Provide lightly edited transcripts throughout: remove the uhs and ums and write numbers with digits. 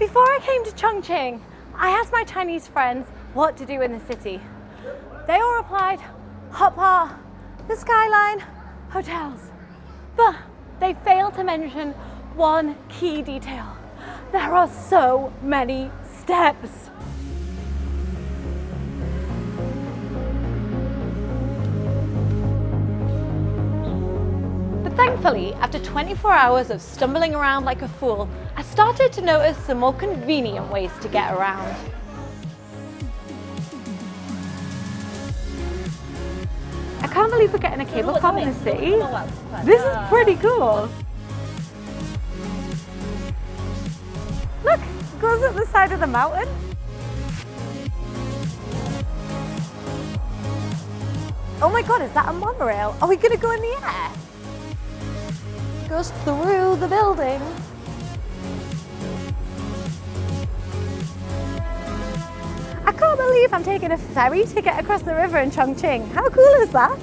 Before I came to Chongqing, I asked my Chinese friends what to do in the city. They all replied, hot pot, the skyline, hotels. But they failed to mention one key detail. There are so many steps. But thankfully, after 24 hours of stumbling around like a fool, I started to notice some more convenient ways to get around. I can't believe we're getting a cable car in the city. This is pretty cool. Look, it goes up the side of the mountain. Oh my God, is that a monorail? Are we gonna go in the air? It goes through the building. I can't believe I'm taking a ferry to get across the river in Chongqing. How cool is that?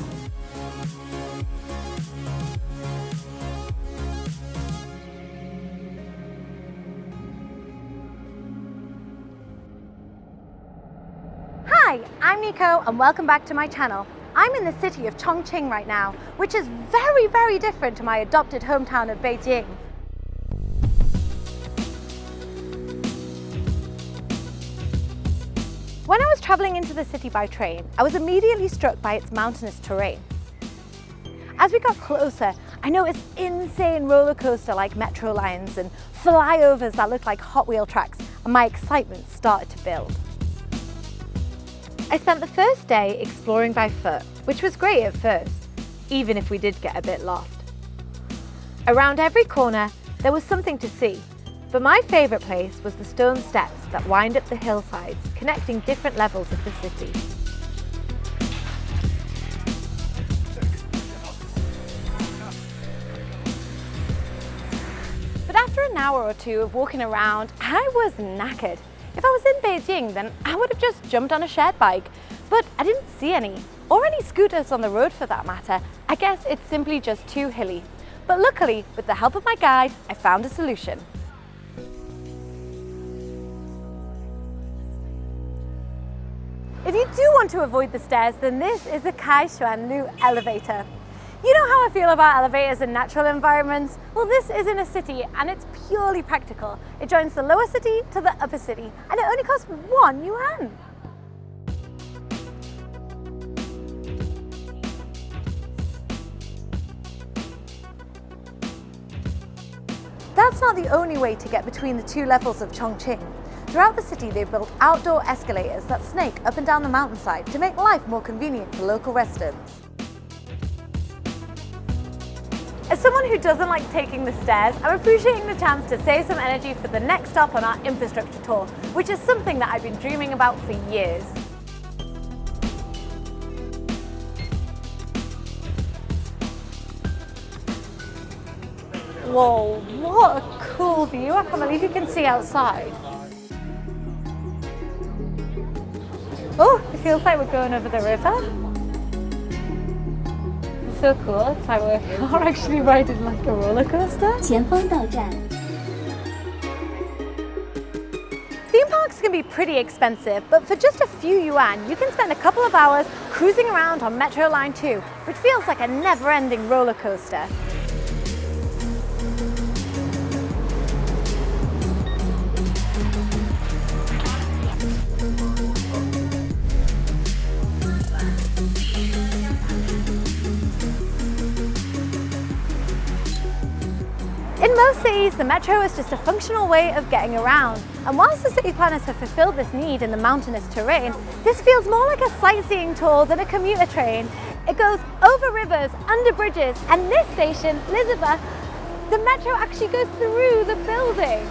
Hi, I'm Nico and welcome back to my channel. I'm in the city of Chongqing right now, which is very, very different to my adopted hometown of Beijing. When I was traveling into the city by train, I was immediately struck by its mountainous terrain. As we got closer, I noticed insane roller coaster-like metro lines and flyovers that looked like Hot Wheel tracks, and my excitement started to build. I spent the first day exploring by foot, which was great at first, even if we did get a bit lost. Around every corner, there was something to see, but my favourite place was the stone steps that wind up the hillsides, connecting different levels of the city. But after an hour or two of walking around, I was knackered. If I was in Beijing, then I would have just jumped on a shared bike, but I didn't see any, or any scooters on the road for that matter. I guess it's simply just too hilly. But luckily, with the help of my guide, I found a solution. If you do want to avoid the stairs, then this is the Kaishuanlu elevator. You know how I feel about elevators in natural environments? Well, this is in a city and it's purely practical. It joins the lower city to the upper city and it only costs 1 yuan. That's not the only way to get between the two levels of Chongqing. Throughout the city, they've built outdoor escalators that snake up and down the mountainside to make life more convenient for local residents. As someone who doesn't like taking the stairs, I'm appreciating the chance to save some energy for the next stop on our infrastructure tour, which is something that I've been dreaming about for years. Whoa, what a cool view. I can't believe you can see outside. Oh, it feels like we're going over the river. So cool, it's like we're actually riding like a roller coaster. 前方到站. Theme parks can be pretty expensive, but for just a few yuan, you can spend a couple of hours cruising around on Metro Line 2, which feels like a never-ending roller coaster. In most cities, the metro is just a functional way of getting around. And whilst the city planners have fulfilled this need in the mountainous terrain, this feels more like a sightseeing tour than a commuter train. It goes over rivers, under bridges, and this station, Elizabeth, the metro actually goes through the building.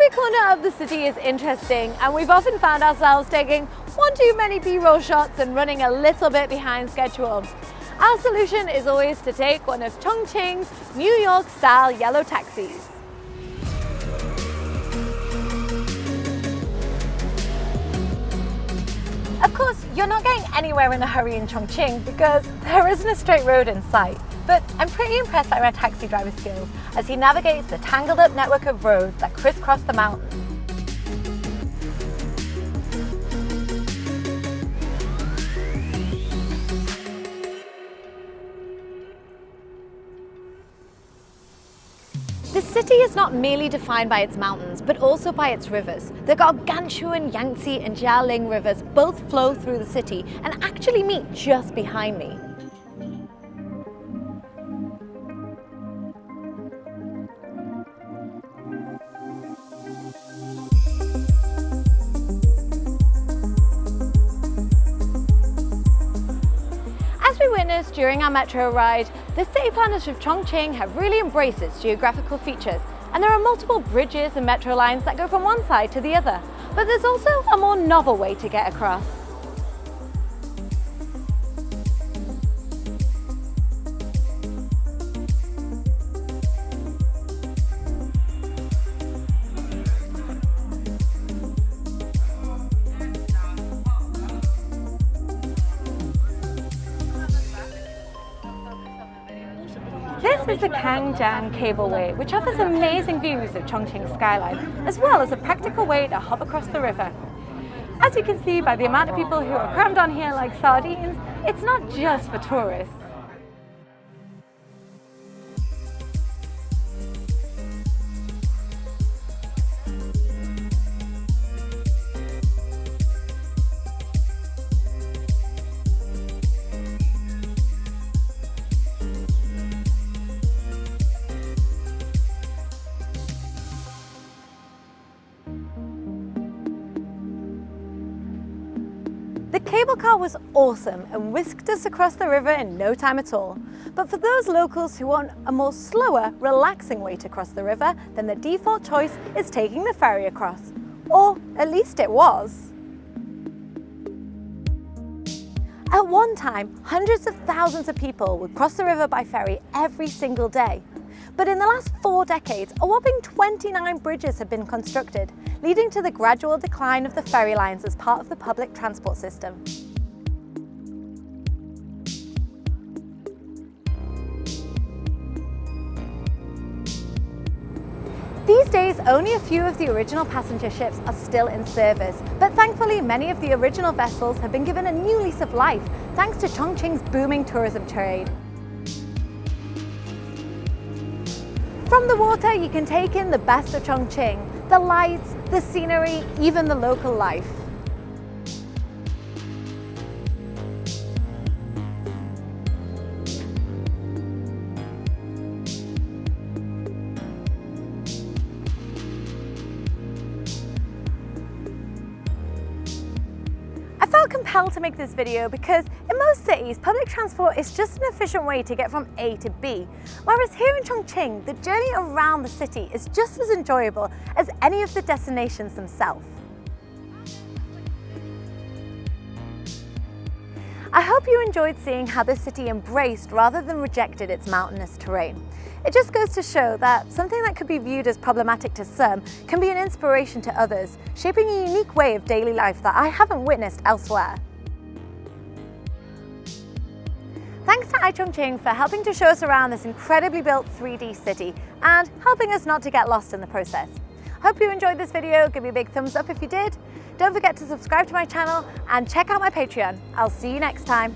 Every corner of the city is interesting, and we've often found ourselves taking one too many B-roll shots and running a little bit behind schedule. Our solution is always to take one of Chongqing's New York-style yellow taxis. Of course, you're not going anywhere in a hurry in Chongqing because there isn't a straight road in sight. But I'm pretty impressed by my taxi driver's skills as he navigates the tangled up network of roads that crisscross the mountain. The city is not merely defined by its mountains, but also by its rivers. The gargantuan Yangtze and Jialing rivers both flow through the city and actually meet just behind me. As we witnessed during our metro ride, the city planners of Chongqing have really embraced its geographical features, and there are multiple bridges and metro lines that go from one side to the other. But there's also a more novel way to get across. This is the Chongqing cableway, which offers amazing views of Chongqing's skyline, as well as a practical way to hop across the river. As you can see by the amount of people who are crammed on here like sardines, it's not just for tourists. The cable car was awesome and whisked us across the river in no time at all. But for those locals who want a more slower, relaxing way to cross the river, then the default choice is taking the ferry across. Or at least it was. At one time, hundreds of thousands of people would cross the river by ferry every single day. But in the last 4 decades, a whopping 29 bridges have been constructed, leading to the gradual decline of the ferry lines as part of the public transport system. These days, only a few of the original passenger ships are still in service, but thankfully many of the original vessels have been given a new lease of life thanks to Chongqing's booming tourism trade. From the water, you can take in the best of Chongqing, the lights, the scenery, even the local life. I felt compelled to make this video because in most cities, public transport is just an efficient way to get from A to B, whereas here in Chongqing, the journey around the city is just as enjoyable as any of the destinations themselves. I hope you enjoyed seeing how the city embraced rather than rejected its mountainous terrain. It just goes to show that something that could be viewed as problematic to some can be an inspiration to others, shaping a unique way of daily life that I haven't witnessed elsewhere. Thanks to Chongqing for helping to show us around this incredibly built 3D city and helping us not to get lost in the process. Hope you enjoyed this video. Give me a big thumbs up if you did. Don't forget to subscribe to my channel and check out my Patreon. I'll see you next time.